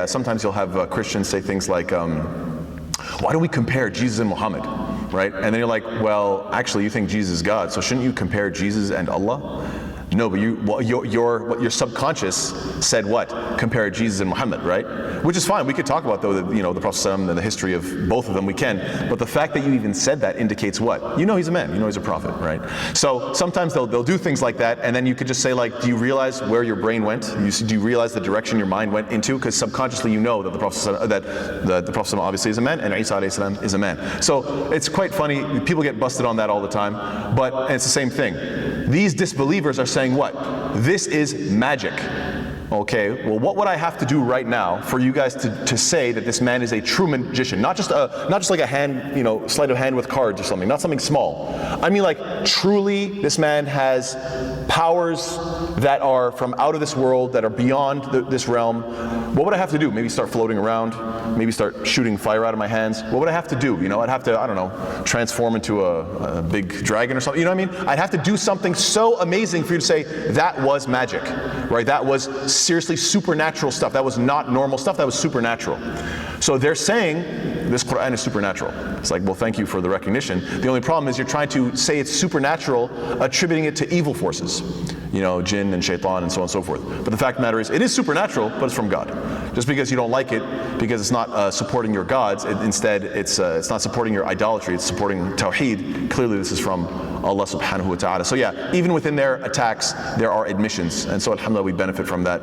Sometimes you'll have Christians say things like, why don't we compare Jesus and Muhammad, right? And then you're like, well, actually you think Jesus is God, so shouldn't you compare Jesus and Allah? No, but your subconscious said what? Compare Jesus and Muhammad, right? Which is fine. We could talk about, though, the Prophet ﷺ and the history of both of them. We can. But the fact that you even said that indicates what? You know he's a man. You know he's a prophet, right? So sometimes they'll do things like that, and then you could just say, like, do you realize where your brain went? Do you realize the direction your mind went into? Because subconsciously you know that the Prophet ﷺ obviously is a man, and Isa alayhi salam is a man. So it's quite funny. People get busted on that all the time. And it's the same thing. These disbelievers are saying what? This is magic. Okay, well, what would I have to do right now for you guys to say that this man is a true magician? Not just like a hand, sleight of hand with cards or something, not something small. I mean, like, truly this man has powers that are from out of this world, that are beyond this realm. What would I have to do? Maybe start floating around, maybe start shooting fire out of my hands. What would I have to do? I'd have to, I don't know, transform into a big dragon or something. You know what I mean? I'd have to do something so amazing for you to say, that was magic, right? That was seriously supernatural stuff. That was not normal stuff, that was supernatural. So they're saying this Quran is supernatural. It's like, well, thank you for the recognition. The only problem is you're trying to say it's supernatural, attributing it to evil forces, jinn and shaitan and so on and so forth. But the fact of the matter is, it is supernatural, but it's from God. Just because you don't like it, because it's not supporting your gods, instead it's not supporting your idolatry, it's supporting Tawheed. Clearly this is from Allah subhanahu wa ta'ala. So yeah, even within their attacks, there are admissions. And so alhamdulillah, we benefit from that.